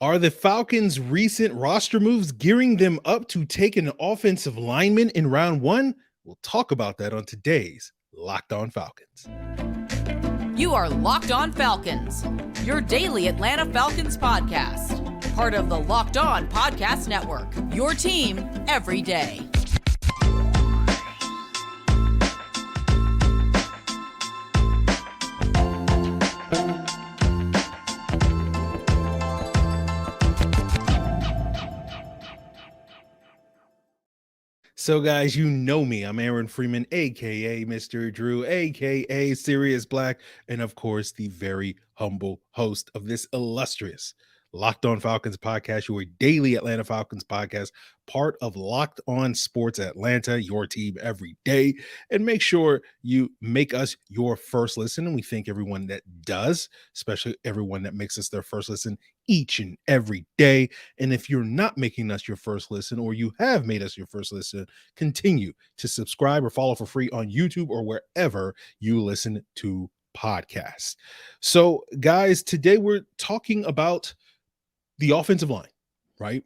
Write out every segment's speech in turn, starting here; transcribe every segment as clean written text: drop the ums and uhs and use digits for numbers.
Are the Falcons' recent roster moves gearing them up to take an offensive lineman in round one? We'll talk about that on today's Locked On Falcons. You are Locked On Falcons, your daily Atlanta Falcons podcast. Part of the Locked On Podcast Network, your team every day. So, guys, you know me. I'm Aaron Freeman, a.k.a. Mr. Drew, a.k.a. Sirius Black, and, of course, the very humble host of this illustrious Locked On Falcons podcast, your daily Atlanta Falcons podcast, part of Locked On Sports Atlanta, your team every day. And make sure you make us your first listen. And we thank everyone that does, especially everyone that makes us their first listen each and every day. And if you're not making us your first listen, or you have made us your first listen, continue to subscribe or follow for free on YouTube or wherever you listen to podcasts. So, guys, today we're talking about the offensive line, right?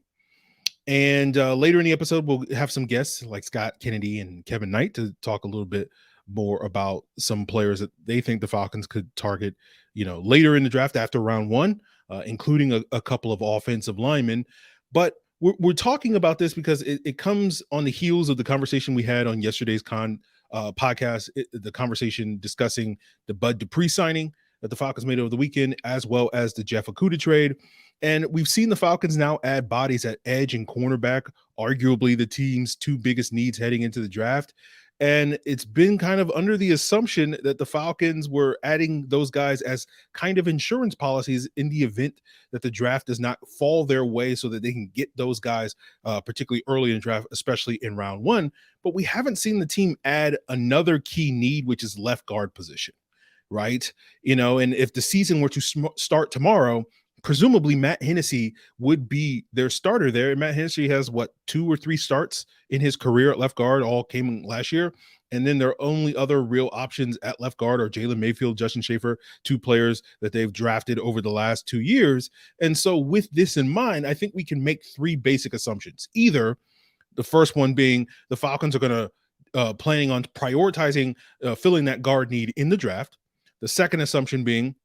And later in the episode, we'll have some guests like Scott Kennedy and Kevin Knight to talk a little bit more about some players that they think the Falcons could target, later in the draft after round one, including a couple of offensive linemen. But we're talking about this because it comes on the heels of the conversation we had on yesterday's podcast, the conversation discussing the Bud Dupree signing that the Falcons made over the weekend, as well as the Jeff Okudah trade. And we've seen the Falcons now add bodies at edge and cornerback, arguably the team's two biggest needs heading into the draft. And it's been kind of under the assumption that the Falcons were adding those guys as kind of insurance policies in the event that the draft does not fall their way, so that they can get those guys, particularly early in the draft, especially in round one. But we haven't seen the team add another key need, which is left guard position, right? And if the season were to start tomorrow, presumably Matt Hennessy would be their starter there. And Matt Hennessy has 2 or 3 starts in his career at left guard, all came last year. And then their only other real options at left guard are Jalen Mayfield, Justin Schaefer, 2 players that they've drafted over the last 2 years. And so with this in mind, I think we can make 3 basic assumptions. Either the first one being the Falcons are going to planning on prioritizing filling that guard need in the draft. The second assumption being,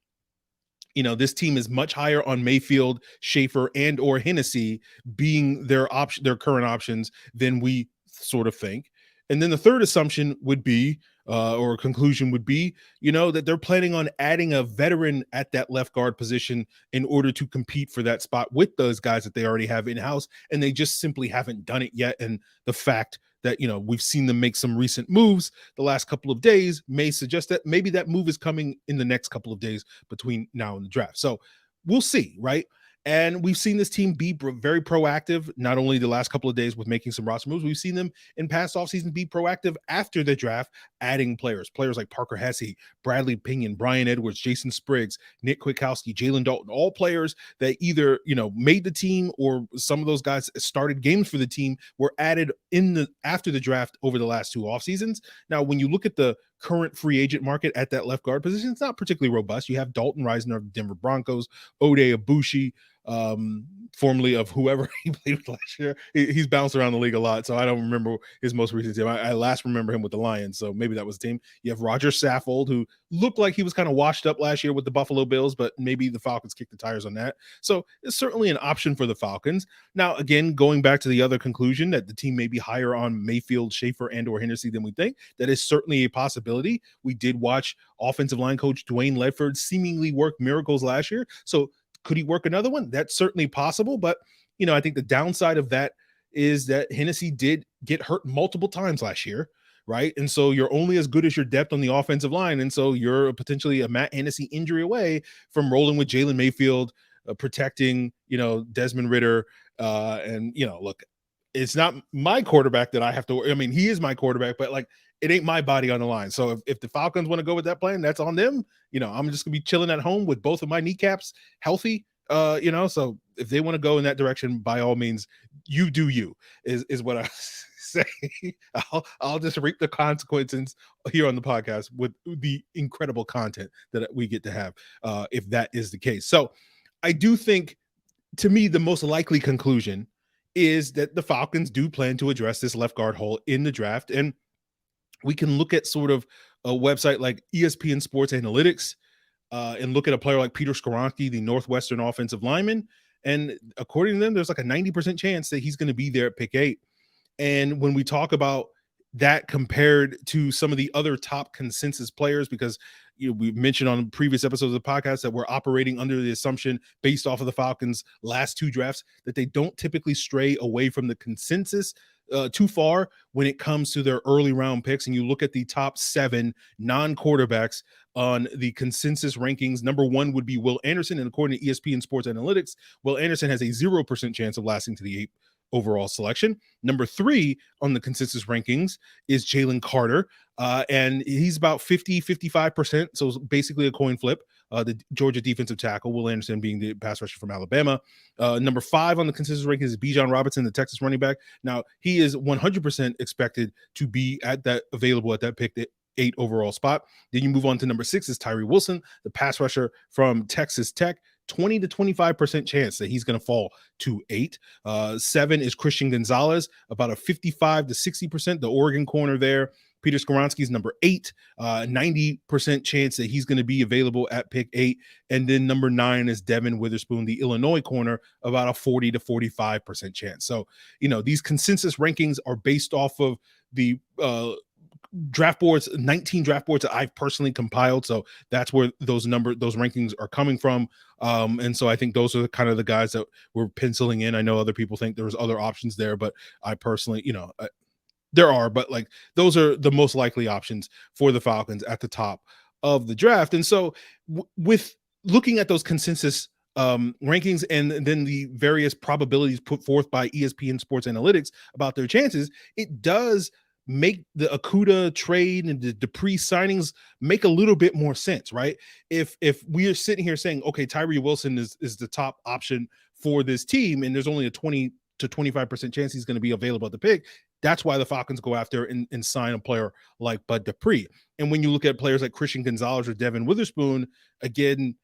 this team is much higher on Mayfield, Schaefer, and or Hennessy being their current options than we sort of think. And then the third assumption would be, or conclusion would be, that they're planning on adding a veteran at that left guard position in order to compete for that spot with those guys that they already have in-house, and they just simply haven't done it yet. And the fact that, we've seen them make some recent moves the last couple of days may suggest that maybe that move is coming in the next couple of days between now and the draft. So we'll see, right? And we've seen this team be very proactive, not only the last couple of days with making some roster moves. We've seen them in past offseason be proactive after the draft, adding players like Parker Hesse, Bradley Pinion, Brian Edwards, Jason Spriggs, Nick Kwiatkowski, Jalen Dalton, all players that either, made the team, or some of those guys started games for the team, were added after the draft over the last 2 offseasons. Now, when you look at the current free agent market at that left guard position, it's not particularly robust. You have Dalton Reisner of the Denver Broncos, Ode Abushi, formerly of whoever he played with last year. He's bounced around the league a lot, so I don't remember his most recent team. I last remember him with the Lions, so maybe that was the team. You have Roger Saffold, who looked like he was kind of washed up last year with the Buffalo Bills, but maybe the Falcons kicked the tires on that. So it's certainly an option for the Falcons. Now, again, going back to the other conclusion that the team may be higher on Mayfield, Schaefer, and or Hennessy than we think, that is certainly a possibility. We did watch offensive line coach Dwayne Ledford seemingly work miracles last year. So could he work another one? That's certainly possible. But, I think the downside of that is that Hennessy did get hurt multiple times last year, right? And so you're only as good as your depth on the offensive line. And so you're potentially a Matt Hennessy injury away from rolling with Jalen Mayfield, protecting, Desmond Ridder. And, look, it's not my quarterback that I have to – I mean, he is my quarterback, but, it ain't my body on the line. So if the Falcons want to go with that plan, that's on them. I'm just going to be chilling at home with both of my kneecaps healthy, so if they want to go in that direction, by all means, you do you, is what I say. I'll just reap the consequences here on the podcast with the incredible content that we get to have, if that is the case. So I do think to me, the most likely conclusion is that the Falcons do plan to address this left guard hole in the draft. And we can look at sort of a website like ESPN Sports Analytics and look at a player like Peter Skoronski, the Northwestern offensive lineman. And according to them, there's like a 90% chance that he's going to be there at pick 8. And when we talk about that compared to some of the other top consensus players, because we mentioned on previous episodes of the podcast that we're operating under the assumption based off of the Falcons' last 2 drafts that they don't typically stray away from the consensus too far when it comes to their early round picks. And you look at the top 7 non-quarterbacks on the consensus rankings. Number 1 would be Will Anderson. And according to ESPN Sports Analytics, Will Anderson has a 0% chance of lasting to the 8th overall selection. Number 3 on the consensus rankings is Jalen Carter. And he's about 55%. So basically a coin flip. The Georgia defensive tackle, Will Anderson being the pass rusher from Alabama. Number 5 on the consensus rankings is Bijan Robinson, the Texas running back. Now, he is 100% expected to be available at that pick 8 overall spot. Then you move on to number 6 is Tyree Wilson, the pass rusher from Texas Tech. 20 to 25% chance that he's going to fall to 8. 7 is Christian Gonzalez, about a 55 to 60%, the Oregon corner there. Peter Skoronski is number 8, 90% chance that he's going to be available at pick 8. And then number 9 is Devin Witherspoon, the Illinois corner, about a 40 to 45% chance. So, these consensus rankings are based off of the draft boards, 19 draft boards that I've personally compiled. So that's where those rankings are coming from. And so I think those are kind of the guys that we're penciling in. I know other people think there's other options there, but I personally, there are, but like those are the most likely options for the Falcons at the top of the draft. And so with looking at those consensus rankings and then the various probabilities put forth by ESPN Sports Analytics about their chances, it does make the Okudah trade and the Dupree signings make a little bit more sense, right? If we are sitting here saying, okay, Tyree Wilson is the top option for this team, and there's only a 20 to 25% chance he's going to be available at the pick, that's why the Falcons go after and sign a player like Bud Dupree. And when you look at players like Christian Gonzalez or Devin Witherspoon, again,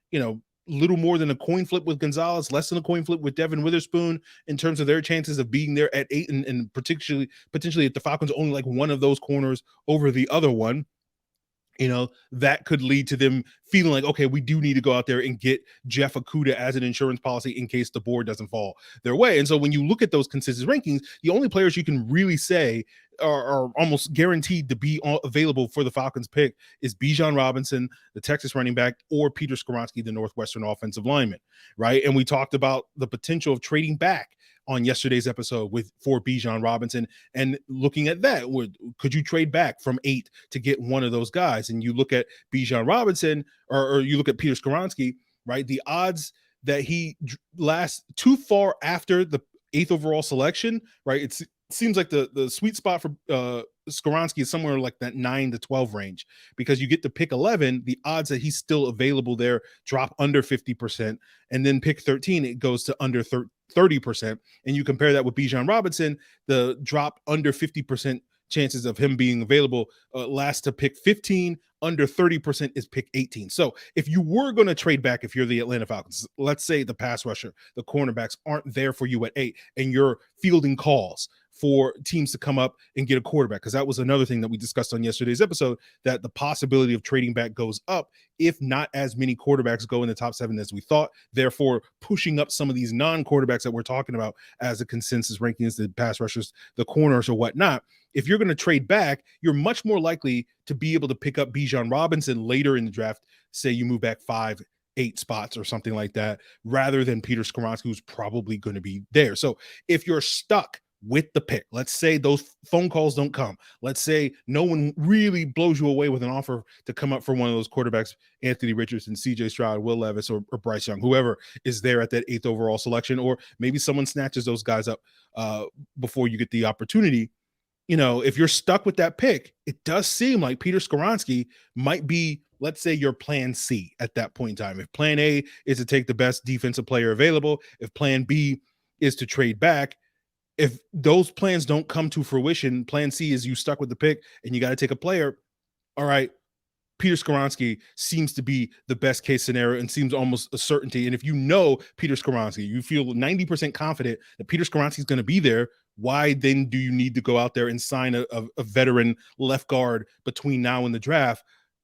little more than a coin flip with Gonzalez, less than a coin flip with Devin Witherspoon in terms of their chances of being there at 8, and potentially if the Falcons only like one of those corners over the other one, that could lead to them feeling like, okay, we do need to go out there and get Jeff Okudah as an insurance policy in case the board doesn't fall their way. And so when you look at those consensus rankings, the only players you can really say are almost guaranteed to be available for the Falcons pick is Bijan Robinson, the Texas running back, or Peter Skoronski, the Northwestern offensive lineman, right? And we talked about the potential of trading back on yesterday's episode for Bijan Robinson and looking at that. Could you trade back from 8 to get one of those guys? And you look at Bijan Robinson or you look at Peter Skoronski, right? The odds that he lasts too far after the 8th overall selection, right? It seems like the sweet spot for Skoronski is somewhere like that 9 to 12 range, because you get to pick 11, the odds that he's still available there drop under 50%. And then pick 13, it goes to under 30%. And you compare that with Bijan Robinson, the drop under 50% chances of him being available last to pick 15, under 30% is pick 18. So if you were going to trade back, if you're the Atlanta Falcons, let's say the pass rusher, the cornerbacks aren't there for you at 8, and you're fielding calls for teams to come up and get a quarterback, because that was another thing that we discussed on yesterday's episode, that the possibility of trading back goes up if not as many quarterbacks go in the top 7 as we thought, therefore pushing up some of these non-quarterbacks that we're talking about as the consensus rankings, the pass rushers, the corners or whatnot. If you're going to trade back, you're much more likely to be able to pick up Bijan Robinson later in the draft. Say you move back 5, 8 spots or something like that, rather than Peter Skoronski, who's probably going to be there. So if you're stuck with the pick, let's say those phone calls don't come, let's say no one really blows you away with an offer to come up for one of those quarterbacks, Anthony Richardson, CJ Stroud, Will Levis, or Bryce Young, whoever is there at that 8th overall selection, or maybe someone snatches those guys up before you get the opportunity. If you're stuck with that pick, it does seem like Peter Skoronski might be, let's say, your plan C at that point in time. If plan A is to take the best defensive player available, if plan B is to trade back, if those plans don't come to fruition, plan C is you stuck with the pick and you got to take a player. All right, Peter Skoronski seems to be the best case scenario and seems almost a certainty. And if you know Peter Skoronski, you feel 90% confident that Peter Skoronski is going to be there, why then do you need to go out there and sign a veteran left guard between now and the draft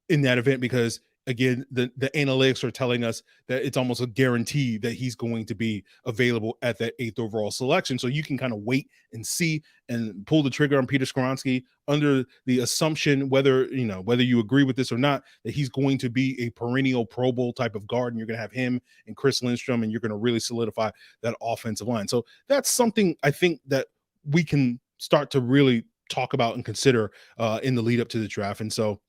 in that event? Because again, the analytics are telling us that it's almost a guarantee that he's going to be available at that 8th overall selection. So you can kind of wait and see and pull the trigger on Peter Skoronski under the assumption, whether you agree with this or not, that he's going to be a perennial Pro Bowl type of guard, and you're going to have him and Chris Lindstrom, and you're going to really solidify that offensive line. So that's something I think that we can start to really talk about and consider in the lead up to the draft. And so,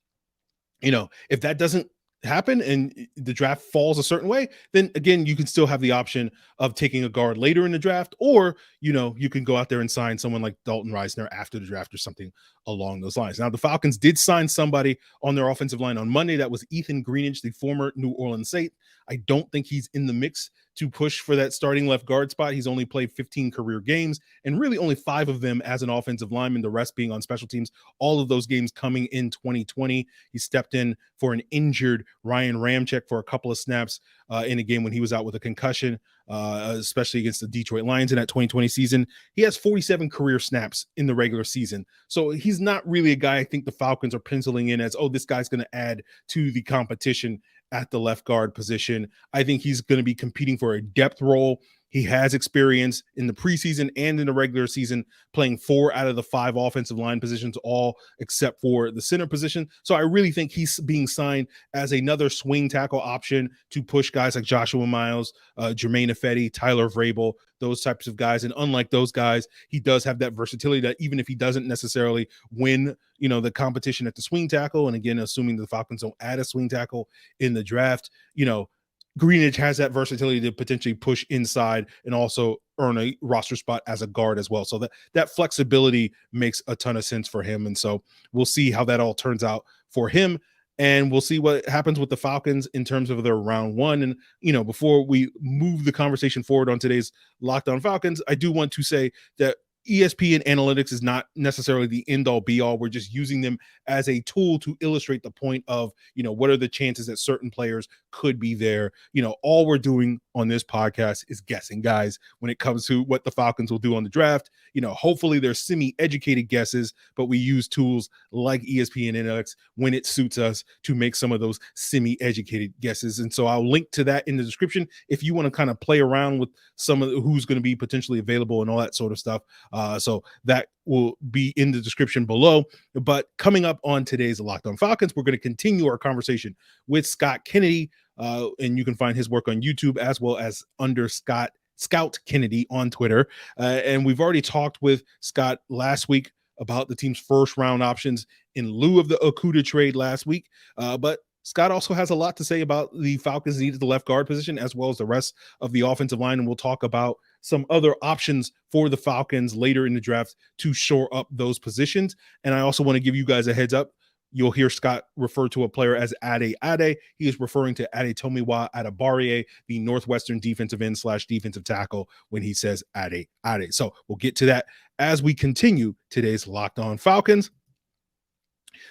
if that doesn't happen and the draft falls a certain way, then again, you can still have the option of taking a guard later in the draft, or you can go out there and sign someone like Dalton Reisner after the draft or something along those lines. Now, the Falcons did sign somebody on their offensive line on Monday. That was Ethan Greenidge, the former New Orleans Saint. I don't think he's in the mix to push for that starting left guard spot. He's only played 15 career games, and really only 5 of them as an offensive lineman, the rest being on special teams. All of those games coming in 2020. He stepped in for an injured Ryan Ramczyk for a couple of snaps in a game when he was out with a concussion, especially against the Detroit Lions in that 2020 season. He has 47 career snaps in the regular season. So he's not really a guy I think the Falcons are penciling in as, oh, this guy's going to add to the competition at the left guard position. I think he's going to be competing for a depth role. He has experience in the preseason and in the regular season playing 4 out of the 5 offensive line positions, all except for the center position. So I really think he's being signed as another swing tackle option to push guys like Joshua Miles, Jermaine Ifedi, Tyler Vrabel, those types of guys. And unlike those guys, he does have that versatility that even if he doesn't necessarily win, the competition at the swing tackle, and again, assuming the Falcons don't add a swing tackle in the draft, Greenidge has that versatility to potentially push inside and also earn a roster spot as a guard as well. So that flexibility makes a ton of sense for him. And so we'll see how that all turns out for him. And we'll see what happens with the Falcons in terms of their round 1. And, before we move the conversation forward on today's Locked On Falcons, I do want to say that ESPN analytics is not necessarily the end all be all. We're just using them as a tool to illustrate the point of, what are the chances that certain players could be there. All we're doing on this podcast is guessing, guys, when it comes to what the Falcons will do on the draft. Hopefully they're semi-educated guesses, but we use tools like ESPN analytics when it suits us to make some of those semi-educated guesses. And so I'll link to that in the description if you want to kind of play around with some of who's going to be potentially available and all that sort of stuff. So that will be in the description below. But coming up on today's Locked On Falcons, we're going to continue our conversation with Scott Kennedy, and you can find his work on YouTube as well as under Scout Kennedy on Twitter. And we've already talked with Scott last week about the team's first round options in lieu of the Okudah trade last week. But Scott also has a lot to say about the Falcons' need at the left guard position as well as the rest of the offensive line. And we'll talk about some other options for the Falcons later in the draft to shore up those positions. And I also want to give you guys a heads up. You'll hear Scott refer to a player as Ade Ade. He is referring to Adetomiwa Adebawore, the Northwestern defensive end / defensive tackle, when he says Ade Ade. So we'll get to that as we continue today's Locked On Falcons.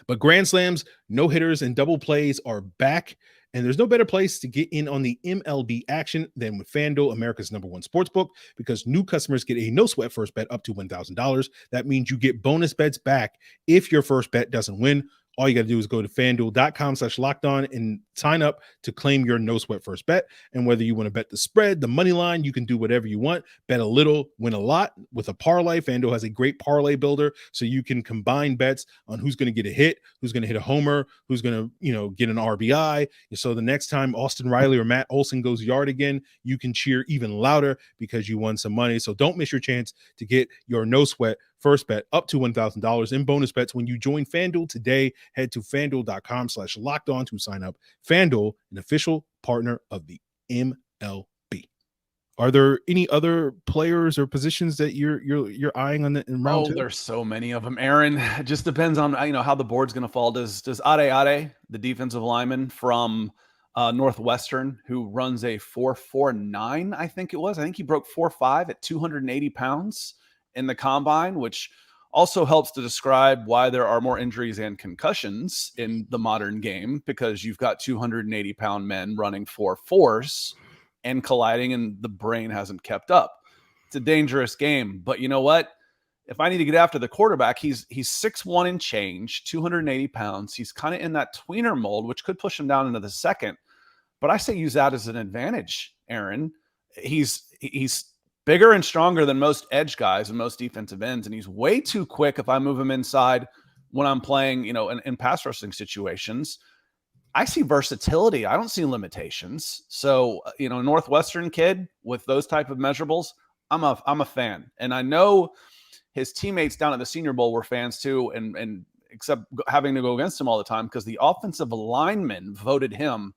But grand slams, no hitters, and double plays are back. And there's no better place to get in on the MLB action than with FanDuel, America's #1 sportsbook, because new customers get a no sweat first bet up to $1,000. That means you get bonus bets back if your first bet doesn't win. All you got to do is go to FanDuel.com/lockedon and sign up to claim your no sweat first bet. And whether you want to bet the spread, the money line, you can do whatever you want. Bet a little, win a lot with a parlay. FanDuel has a great parlay builder, so you can combine bets on who's going to get a hit, who's going to hit a homer, who's going to, get an RBI. So the next time Austin Riley or Matt Olson goes yard again, you can cheer even louder because you won some money. So don't miss your chance to get your no sweat first bet up to $1,000 in bonus bets when you join FanDuel today. Head to FanDuel.com/lockedon to sign up. FanDuel, an official partner of the MLB. Are there any other players or positions that you're eyeing on in round 2? There's so many of them, Aaron. It just depends on how the board's going to fall. Does Ade Ade, the defensive lineman from Northwestern, who runs a 4.49, I think he broke 4.5 at 280 pounds in the combine, which Also helps to describe why there are more injuries and concussions in the modern game, because you've got 280-pound men running 4.4s and colliding, and the brain hasn't kept up. It's a dangerous game. But you know what? If I need to get after the quarterback, he's 6'1" and change, 280 pounds. He's kind of in that tweener mold, which could push him down into the second. But I say use that as an advantage, Aaron. He's bigger and stronger than most edge guys and most defensive ends, and he's way too quick if I move him inside when I'm playing, in pass rushing situations. I see versatility. I don't see limitations. So, Northwestern kid with those type of measurables, I'm a fan. And I know his teammates down at the Senior Bowl were fans too, and except having to go against him all the time, because the offensive linemen voted him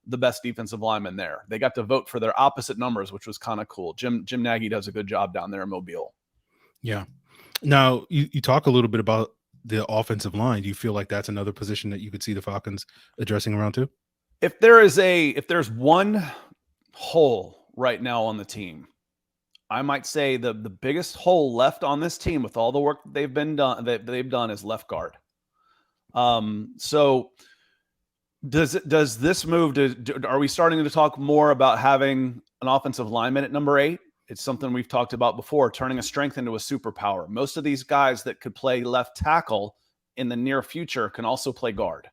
the best defensive lineman there. They got to vote for their opposite numbers, which was kind of cool. Jim Nagy does a good job down there in Mobile. Yeah. Now, you talk a little bit about the offensive line. Do you feel like that's another position that you could see the Falcons addressing around two? If there's one hole right now on the team, I might say the biggest hole left on this team with all the work that they've done is left guard. So does this move are we starting to talk more about having an offensive lineman at number 8? It's something we've talked about before, turning a strength into a superpower. Most of these guys that could play left tackle in the near future can also play guard.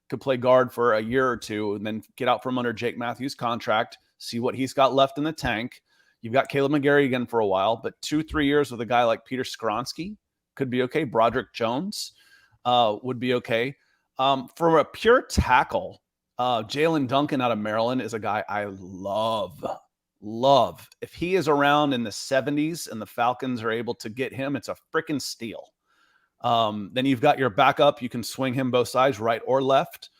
Could play guard for a year or two and then get out from under Jake Matthews' contract, see what he's got left in the tank. You've got Caleb McGarry again for a while, but 2-3 years with a guy like Peter Skoronski could be okay. Broderick Jones would be okay. For a pure tackle, Jalen Duncan out of Maryland is a guy I love. If he is around in the 70s and the Falcons are able to get him, it's a freaking steal. Then you've got your backup. You can swing him both sides, right or left.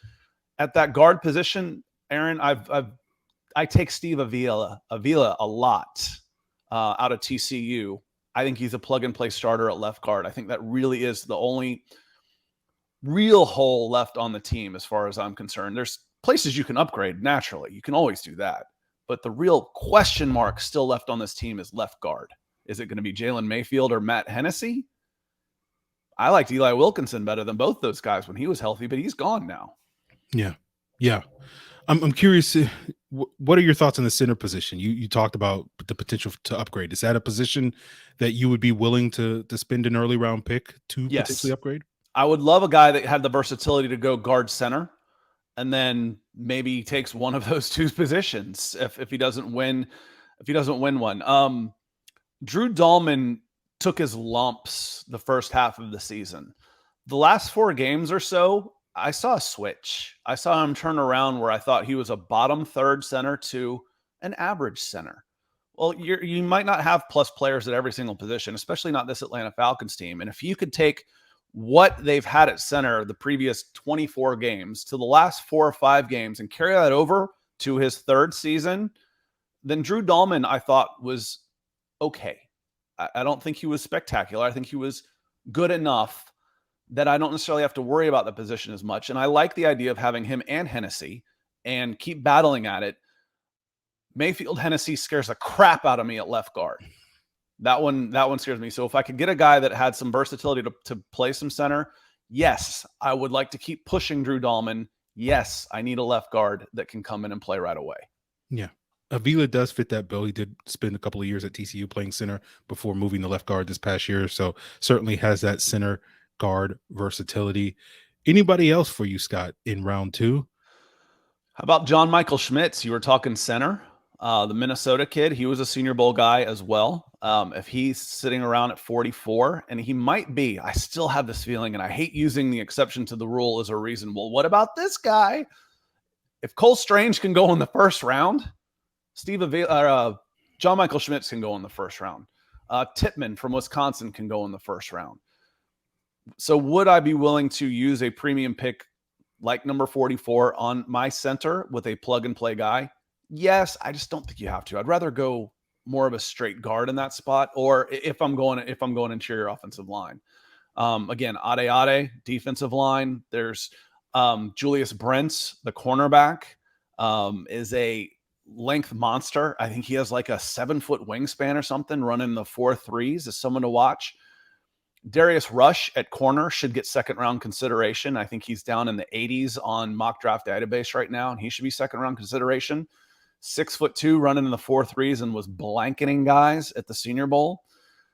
At that guard position, Aaron, I take Steve Avila a lot out of TCU. I think he's a plug-and-play starter at left guard. I think that really is the only real hole left on the team as far as I'm concerned. There's places you can upgrade naturally. You can always do that. But the real question mark still left on this team is left guard. Is it going to be Jalen Mayfield or Matt Hennessy? I liked Eli Wilkinson better than both those guys when he was healthy, but he's gone now. Yeah. I'm curious. What are your thoughts on the center position? You talked about the potential to upgrade. Is that a position that you would be willing to spend an early round pick to potentially upgrade? I would love a guy that had the versatility to go guard center, and then maybe takes one of those two positions if he doesn't win one. Drew Dahlman took his lumps the first half of the season. The last 4 games or so, I saw a switch. I saw him turn around where I thought he was a bottom third center to an average center. Well, you might not have plus players at every single position, especially not this Atlanta Falcons team. And if you could take what they've had at center the previous 24 games to the last 4 or 5 games and carry that over to his third season, then Drew Dahlman, I thought, was okay. I don't think he was spectacular. I think he was good enough that I don't necessarily have to worry about the position as much. And I like the idea of having him and Hennessy and keep battling at it. Mayfield Hennessy scares the crap out of me at left guard. That one scares me. So if I could get a guy that had some versatility to play some center, yes, I would like to keep pushing Drew Dahlman. Yes, I need a left guard that can come in and play right away. Yeah. Avila does fit that bill. He did spend a couple of years at TCU playing center before moving to left guard this past year. So certainly has that center guard versatility. Anybody else for you, Scott, in round 2? How about John Michael Schmitz? You were talking center. The Minnesota kid, he was a Senior Bowl guy as well. If he's sitting around at 44, and he might be, I still have this feeling, and I hate using the exception to the rule as a reason. Well, what about this guy? If Cole Strange can go in the first round, John Michael Schmitz can go in the first round. Tippmann from Wisconsin can go in the first round. So would I be willing to use a premium pick like number 44 on my center with a plug and play guy? Yes, I just don't think you have to. I'd rather go more of a straight guard in that spot, or if I'm going interior offensive line. Again, Ade, defensive line. There's Julius Brents, the cornerback, is a length monster. I think he has like a 7-foot wingspan or something, running the 4.3s, is someone to watch. Darius Rush at corner should get second round consideration. I think he's down in the 80s on mock draft database right now, and he should be second round consideration. 6'2", running in the 4.3s and was blanketing guys at the Senior Bowl.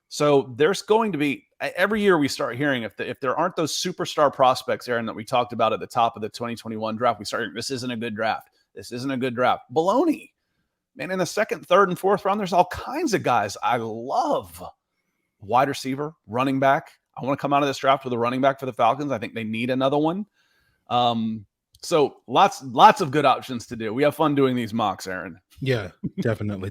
So there's going to be, every year we start hearing, if there aren't those superstar prospects, Aaron, that we talked about at the top of the 2021 draft, we start hearing, this isn't a good draft. This isn't a good draft. Baloney. Man, in the second, third, and fourth round, there's all kinds of guys I love. Wide receiver, running back. I want to come out of this draft with a running back for the Falcons. I think they need another one. So lots of good options to do. We have fun doing these mocks, Aaron. Yeah, definitely.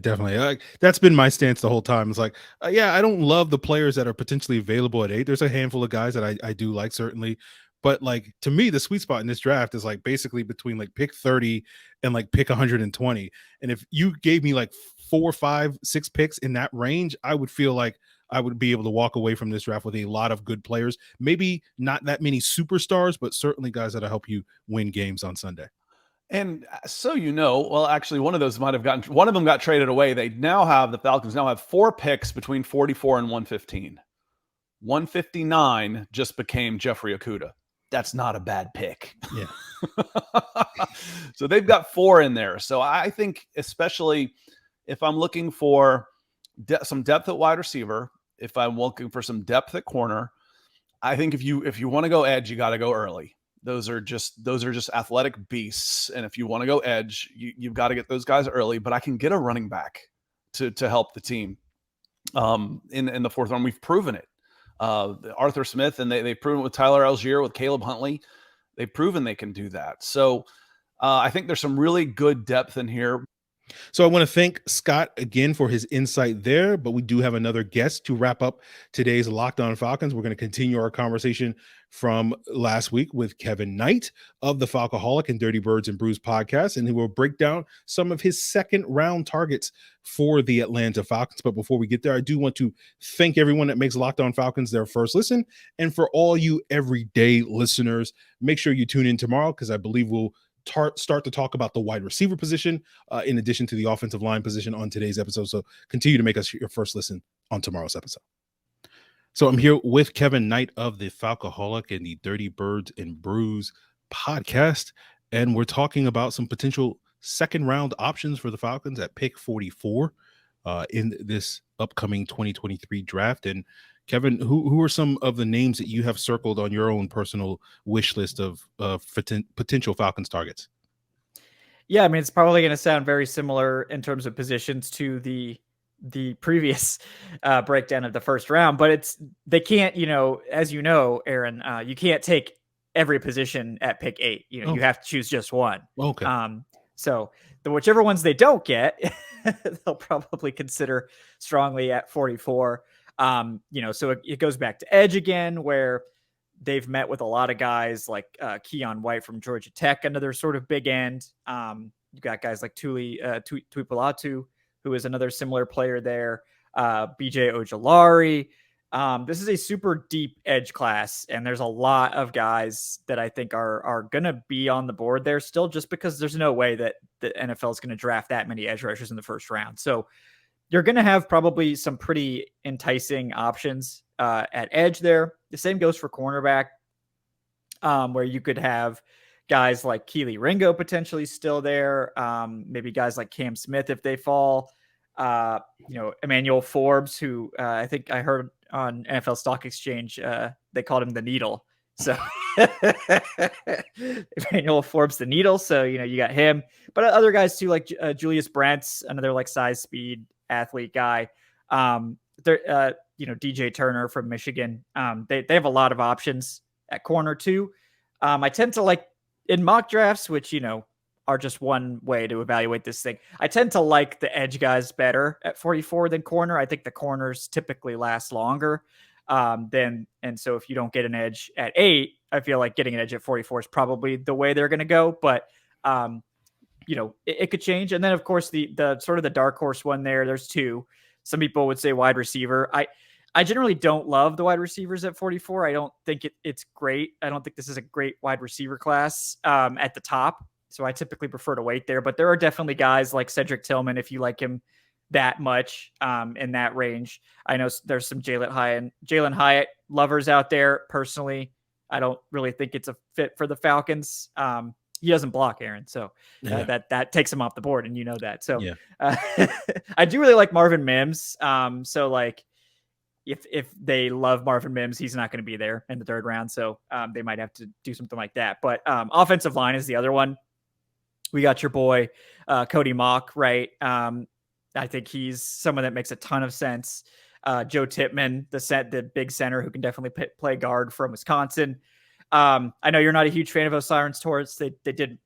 That's been my stance the whole time. It's like, yeah, I don't love the players that are potentially available at 8. There's a handful of guys that I do like, certainly. But like, to me, the sweet spot in this draft is like basically between like pick 30 and like pick 120. And if you gave me like 4, 5, 6 picks in that range, I would feel like I would be able to walk away from this draft with a lot of good players. Maybe not that many superstars, but certainly guys that'll help you win games on Sunday. And so, well, actually one of them got traded away. The Falcons now have 4 picks between 44 and 115. 159 just became Jeffrey Okudah. That's not a bad pick. Yeah. So they've got 4 in there. So I think, especially if I'm looking for some depth at wide receiver, if I'm looking for some depth at corner, I think if you want to go edge, you got to go early. Those are just athletic beasts. And if you want to go edge, you've got to get those guys early. But I can get a running back to help the team in the fourth round. We've proven it. Arthur Smith, and they've proven it with Tyler Algier, with Caleb Huntley. They've proven they can do that. So I think there's some really good depth in here. So I want to thank Scott again for his insight there, but we do have another guest to wrap up today's Locked On Falcons. We're going to continue our conversation from last week with Kevin Knight of the Falcoholic and Dirty Birds and Brews podcast, and he will break down some of his second round targets for the Atlanta Falcons. But before we get there, I do want to thank everyone that makes Locked On Falcons their first listen. And for all you everyday listeners, make sure you tune in tomorrow, because I believe we'll start to talk about the wide receiver position in addition to the offensive line position on today's episode. So continue to make us your first listen on tomorrow's episode. So I'm here with Kevin Knight of the Falcoholic and the Dirty Birds and Brews podcast, and we're talking about some potential second round options for the Falcons at pick 44 in this upcoming 2023 draft. And Kevin, who are some of the names that you have circled on your own personal wish list of potential Falcons targets? Yeah, I mean, it's probably going to sound very similar in terms of positions to the previous breakdown of the first round, but they can't, as you know, Aaron, you can't take every position at pick 8. You have to choose just one. Okay. So whichever ones they don't get, they'll probably consider strongly at 44. So it goes back to edge again, where they've met with a lot of guys like Keon White from Georgia Tech, another sort of big end. You got guys like Tuipolatu, who is another similar player there. BJ Ojolari. This is a super deep edge class, and there's a lot of guys that I think are going to be on the board there still, just because there's no way that the NFL is going to draft that many edge rushers in the first round. So you're going to have probably some pretty enticing options at edge there. The same goes for cornerback, where you could have guys like Keely Ringo potentially still there. Maybe guys like Cam Smith if they fall. Emmanuel Forbes, who I think I heard on NFL Stock Exchange, they called him the Needle. So Emmanuel Forbes, the Needle. So, you got him, but other guys too, like Julius Brents, another like size speed athlete guy. DJ Turner from Michigan. They have a lot of options at corner too. I tend to like in mock drafts, which, are just one way to evaluate this thing. I tend to like the edge guys better at 44 than corner. I think the corners typically last longer. And so if you don't get an edge at 8, I feel like getting an edge at 44 is probably the way they're going to go. But, it could change. And then of course the sort of the dark horse one there's 2. Some people would say wide receiver. I generally don't love the wide receivers at 44. I don't think it's great. I don't think this is a great wide receiver class at the top. So I typically prefer to wait there, but there are definitely guys like Cedric Tillman, if you like him that much in that range. I know there's some Jalen Hyatt lovers out there. Personally, I don't really think it's a fit for the Falcons. He doesn't block, Aaron, so that takes him off the board, and you know that. So I do really like Marvin Mims. So like if they love Marvin Mims, he's not going to be there in the third round. So they might have to do something like that. But offensive line is the other one. We got your boy Cody Mock, right? I think he's someone that makes a ton of sense. Joe Tippmann, the big center who can definitely play guard from Wisconsin. I know you're not a huge fan of Osiris Torres. They did,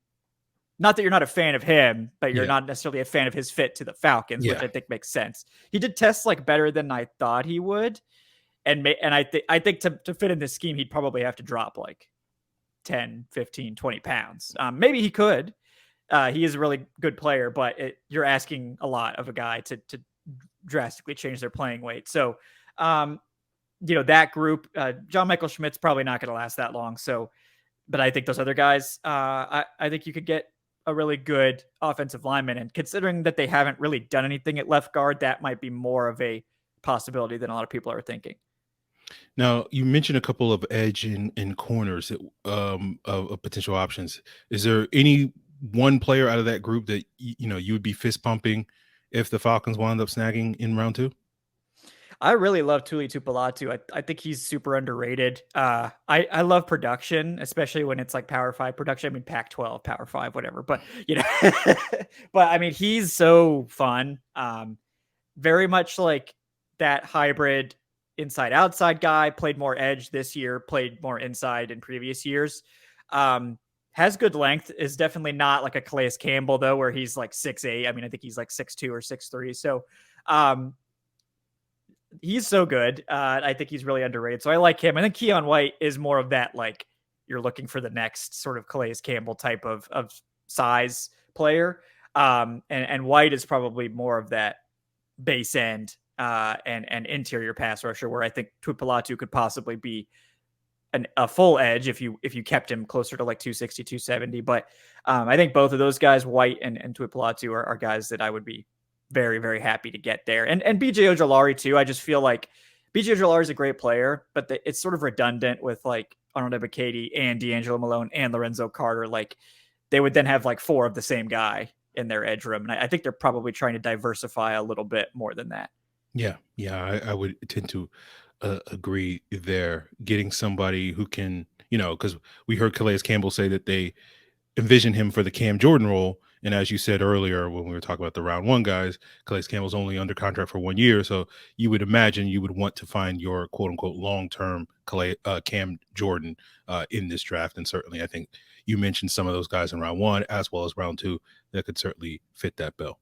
not that you're not a fan of him, but you're not necessarily a fan of his fit to the Falcons, which I think makes sense. He did test like better than I thought he would. And I think to fit in this scheme, he'd probably have to drop like 10, 15, 20 pounds. Maybe he could. He is a really good player, but you're asking a lot of a guy to drastically change their playing weight. So, that group, John Michael Schmidt's probably not going to last that long. So, but I think those other guys, I think you could get a really good offensive lineman. And considering that they haven't really done anything at left guard, that might be more of a possibility than a lot of people are thinking. Now, you mentioned a couple of edge and corners of potential options. Is there any one player out of that group that you would be fist pumping if the Falcons wound up snagging in round 2? I really love Tuli Tuipulotu. I think he's super underrated. I love production, especially when it's like Power 5 production. I mean, Pac-12, Power 5, whatever. But, but I mean, he's so fun. Very much like that hybrid inside-outside guy. Played more edge this year, played more inside in previous years. Has good length, is definitely not like a Calais Campbell, though, where he's like 6'8". I mean, I think he's like 6'2" or 6'3". So, he's so good. I think he's really underrated. So I like him. I think Keon White is more of that, like, you're looking for the next sort of Calais Campbell type of size player. And White is probably more of that base end and interior pass rusher, where I think Tuipulotu could possibly be a full edge if you kept him closer to like 260, 270. But I think both of those guys, White and Tuipulotu, are guys that I would be very, very happy to get there. And BJ Ojolari too. I just feel like BJ Ojolari is a great player, but it's sort of redundant with like Arnold Ebiketie and D'Angelo Malone and Lorenzo Carter. Like they would then have like 4 of the same guy in their edge room. And I think they're probably trying to diversify a little bit more than that. Yeah. I would tend to agree there. Getting somebody who can, because we heard Calais Campbell say that they envision him for the Cam Jordan role. And as you said earlier, when we were talking about the round 1 guys, Calais Campbell's only under contract for 1 year. So you would imagine you would want to find your quote unquote long-term Cam Jordan in this draft. And certainly I think you mentioned some of those guys in round 1 as well as round 2 that could certainly fit that bill.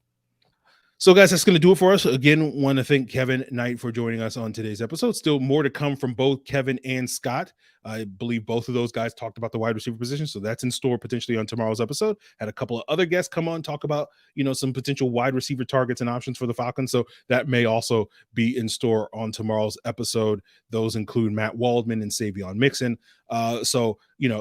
So, guys, that's going to do it for us. Again, want to thank Kevin Knight for joining us on today's episode. Still more to come from both Kevin and Scott. I believe both of those guys talked about the wide receiver position, so that's in store potentially on tomorrow's episode. Had a couple of other guests come on, talk about, some potential wide receiver targets and options for the Falcons, so that may also be in store on tomorrow's episode. Those include Matt Waldman and Savion Mixon. So,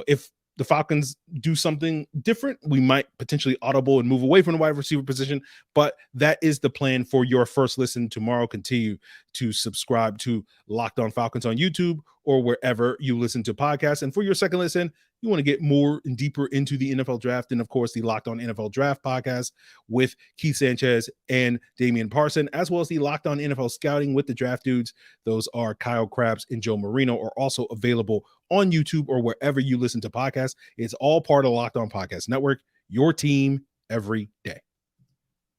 if the Falcons do something different, we might potentially audible and move away from the wide receiver position, but that is the plan for your first listen tomorrow. Continue to subscribe to Locked On Falcons on YouTube or wherever you listen to podcasts. And for your second listen, you want to get more and deeper into the NFL draft, and of course the Locked On NFL Draft podcast with Keith Sanchez and Damian Parson, as well as the Locked On NFL Scouting with the Draft Dudes. Those are Kyle Krabs and Joe Marino, are also available on YouTube or wherever you listen to podcasts. It's all part of the Locked On Podcast Network, your team every day.